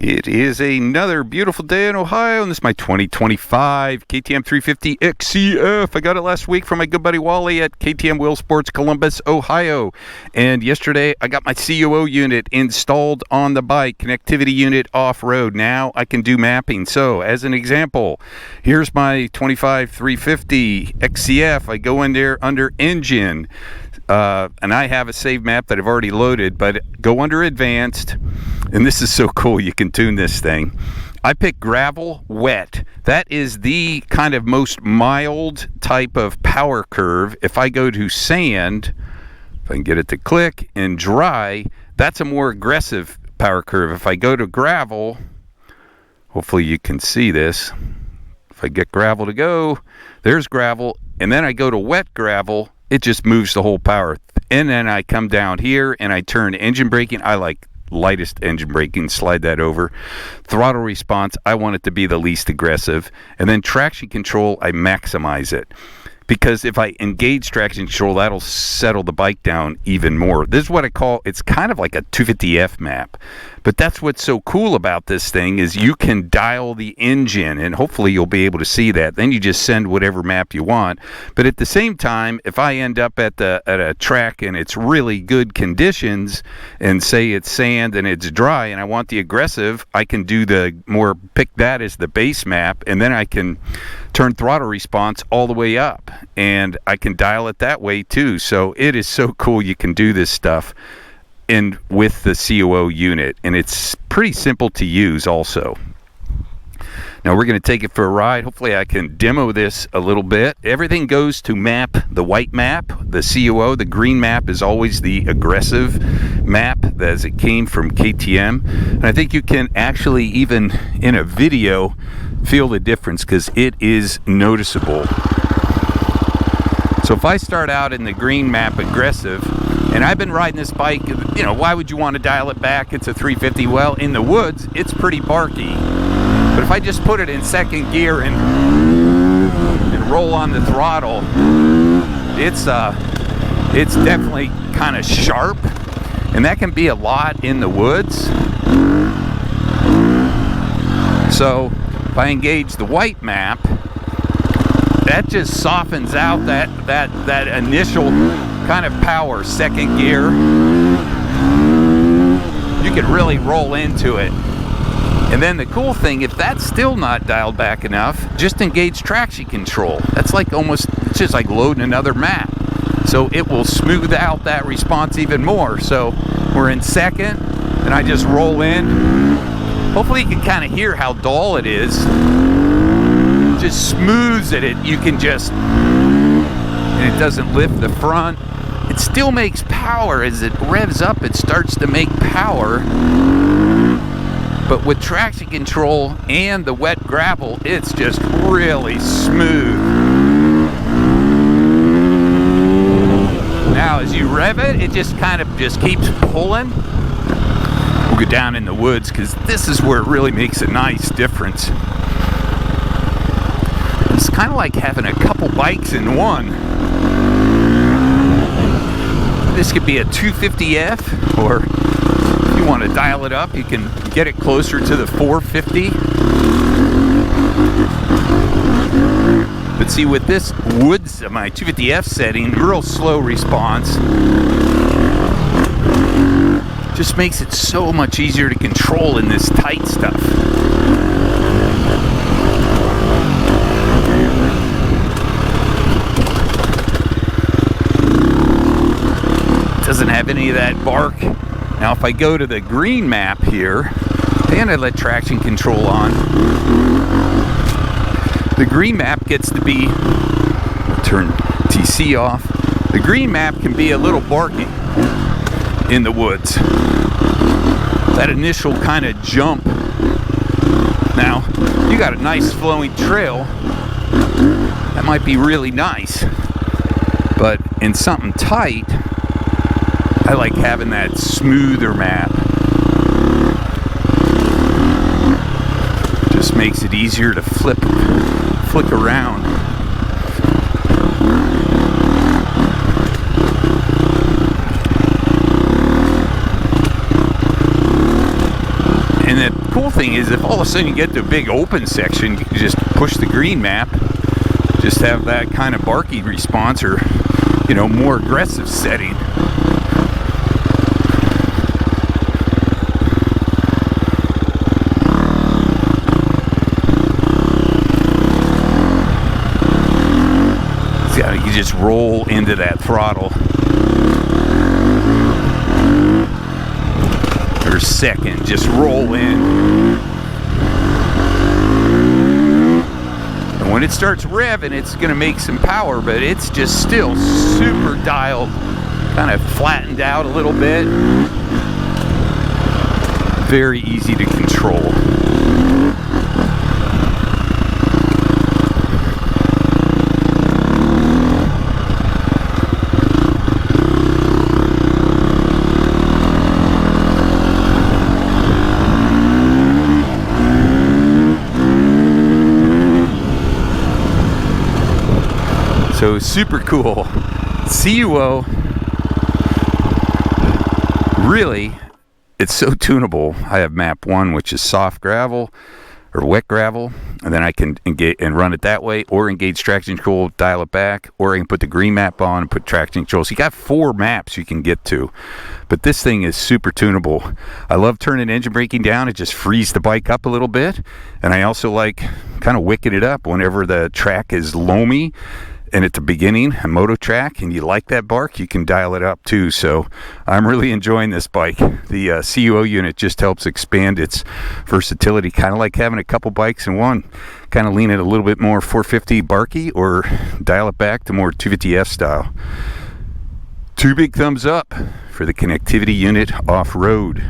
It is another beautiful day in Ohio, and this is my 2025 KTM 350XCF. I got it last week from my good buddy Wally at KTM Wheel Sports, Columbus, Ohio. And yesterday, I got my COO unit installed on the bike, Connectivity Unit Offroad. Now I can do mapping. So, as an example, here's my 25 350XCF. I go in there under Engine, and I have a save map that I've already loaded, but go under Advanced. And this is so cool, you can tune this thing. I pick gravel wet. That is the kind of most mild type of power curve. If I go to sand, if I can get it to click, and dry, that's a more aggressive power curve. If I go to gravel, hopefully you can see this. If I get gravel to go, there's gravel, and then I go to wet gravel, it just moves the whole power. And then I come down here and I turn engine braking. I like lightest engine braking, slide that over. Throttle response, I want it to be the least aggressive. And then traction control, I maximize it. Because if I engage traction control, that'll settle the bike down even more. This is what I call, it's kind of like a 250F map. But that's what's so cool about this thing is you can dial the engine, and hopefully you'll be able to see that. Then you just send whatever map you want. But at the same time, if I end up at a track and it's really good conditions, and say it's sand and it's dry, and I want the aggressive, I can do the more, pick that as the base map, and then I can turn throttle response all the way up, and I can dial it that way too. So it is so cool you can do this stuff and with the COO unit, and it's pretty simple to use also. Now we're going to take it for a ride. Hopefully I can demo this a little bit. Everything goes to map, the white map, the COO. The green map is always the aggressive map as it came from KTM. And I think you can actually, even in a video, feel the difference because it is noticeable. So if I start out in the green map aggressive, and I've been riding this bike, you know, why would you want to dial it back? It's a 350. Well, in the woods, it's pretty barky. But if I just put it in second gear and roll on the throttle, it's definitely kind of sharp, and that can be a lot in the woods. So if I engage the white map, that just softens out that initial kind of power. Second gear, you can really roll into it. And then the cool thing, if that's still not dialed back enough, just engage traction control. That's like almost, it's just like loading another map. So it will smooth out that response even more. So we're in second, and I just roll in. Hopefully you can kind of hear how dull it is. Just smooths it. You can just, and it doesn't lift the front. It still makes power. As it revs up, it starts to make power. But with traction control and the wet gravel, it's just really smooth. Now as you rev it, it just kind of just keeps pulling. We'll go down in the woods because this is where it really makes a nice difference. It's kind of like having a couple bikes in one. This could be a 250F, or if you want to dial it up, you can get it closer to the 450. But see, with this woods, my 250F setting, real slow response, just makes it so much easier to control in this tight stuff. Doesn't have any of that bark. Now if I go to the green map here, and I let traction control on, the green map gets to be, turn TC off, the green map can be a little barky in the woods. That initial kind of jump. Now, you got a nice flowing trail, that might be really nice, but in something tight, I like having that smoother map. Just makes it easier to flick around. the cool thing is, if all of a sudden you get to a big open section, you can just push the green map, just have that kind of barky response, or, you know, more aggressive setting. So you just roll into that throttle. Or second, just roll in. And when it starts revving, it's going to make some power, but it's just still super dialed, kind of flattened out a little bit. Very easy to control. So super cool. CUO, really, it's so tunable. I have map 1, which is soft gravel or wet gravel, and then I can engage and run it that way, or engage traction control, dial it back, or I can put the green map on and put traction control. So you got 4 maps you can get to, but this thing is super tunable. I love turning engine braking down. It just frees the bike up a little bit, and I also like kind of wicking it up whenever the track is loamy. And at the beginning, a moto track, and you like that bark, you can dial it up too. So I'm really enjoying this bike. The CUO unit just helps expand its versatility, kind of like having a couple bikes in one. Kind of lean it a little bit more 450 barky, or dial it back to more 250F style. 2 big thumbs up for the Connectivity Unit Offroad.